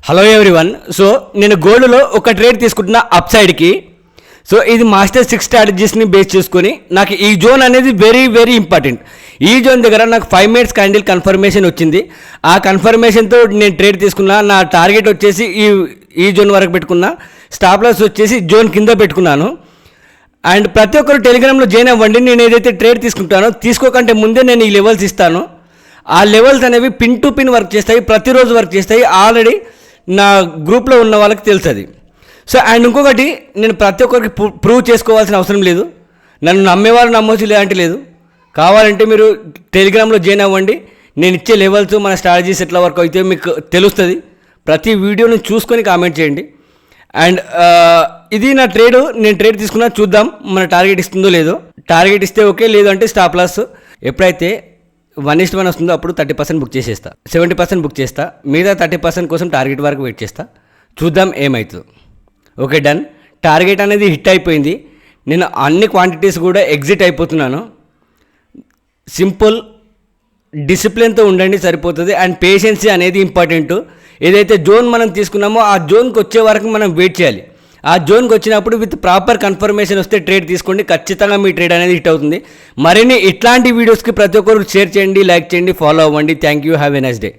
Hello everyone. So నేను గోల్డ్లో ఒక ట్రేడ్ తీసుకుంటున్న అప్ సైడ్కి. సో ఇది మాస్టర్ 6 స్ట్రాటజీస్ని బేస్ చేసుకొని నాకు ఈ జోన్ అనేది వెరీ వెరీ ఇంపార్టెంట్. ఈ జోన్ దగ్గర నాకు 5 మినిట్స్ క్యాండిల్ కన్ఫర్మేషన్ వచ్చింది. ఆ కన్ఫర్మేషన్తో నేను ట్రేడ్ తీసుకున్నా. నా టార్గెట్ వచ్చేసి ఈ జోన్ వరకు పెట్టుకున్నా. స్టాప్ లాస్ వచ్చేసి జోన్ కింద పెట్టుకున్నాను. అండ్ ప్రతి ఒక్కరు టెలిగ్రామ్లో జాయిన్ అవ్వండి. నేను ఏదైతే ట్రేడ్ తీసుకుంటానో తీసుకోకంటే ముందే నేను ఈ లెవెల్స్ ఇస్తాను. ఆ లెవెల్స్ అనేవి పిన్ టు పిన్ వర్క్ చేస్తాయి, ప్రతిరోజు వర్క్ చేస్తాయి. ఆల్రెడీ నా గ్రూప్లో ఉన్న వాళ్ళకి తెలుస్తుంది. సో అండ్ ఇంకొకటి, నేను ప్రతి ఒక్కరికి ప్రూవ్ చేసుకోవాల్సిన అవసరం లేదు. నన్ను నమ్మేవారు నమ్మవచ్చు, లేదంటే లేదు. కావాలంటే మీరు టెలిగ్రామ్లో జాయిన్ అవ్వండి. నేను ఇచ్చే లెవెల్స్, మన స్ట్రాటజీస్ ఎట్లా వర్క్ అయితే మీకు తెలుస్తుంది. ప్రతి వీడియోని చూసుకొని కామెంట్ చేయండి. అండ్ ఇది నా ట్రేడ్. నేను ట్రేడ్ తీసుకున్నా, చూద్దాం మన టార్గెట్ ఇస్తుందో లేదో. టార్గెట్ ఇస్తే ఓకే, లేదు అంటే స్టాప్ లాస్. ఎప్పుడైతే 1:1 వస్తుందో అప్పుడు 30% బుక్ చేసేస్తా, 70% బుక్ చేస్తా. మిగతా 30% కోసం టార్గెట్ వరకు వెయిట్ చేస్తా. చూద్దాం ఏమవుతుందో. Okay, done. టార్గెట్ అనేది హిట్ అయిపోయింది. నేను అన్ని క్వాంటిటీస్ కూడా ఎగ్జిట్ అయిపోతున్నాను. సింపుల్ డిసిప్లిన్తో ఉండండి, సరిపోతుంది. అండ్ పేషెన్సీ అనేది ఇంపార్టెంట్. ఏదైతే జోన్ మనం తీసుకున్నామో ఆ జోన్కి వచ్చే వరకు మనం వెయిట్ చేయాలి. ఆ జోన్కి వచ్చినప్పుడు విత్ ప్రాపర్ కన్ఫర్మేషన్ వస్తే ట్రేడ్ తీసుకోండి. ఖచ్చితంగా మీ ట్రేడ్ అనేది హిట్ అవుతుంది. మరిన్ని ఇట్లాంటి వీడియోస్కి ప్రతి ఒక్కరు షేర్ చేయండి, లైక్ చేయండి, ఫాలో అవ్వండి. Thank you. Have a nice day.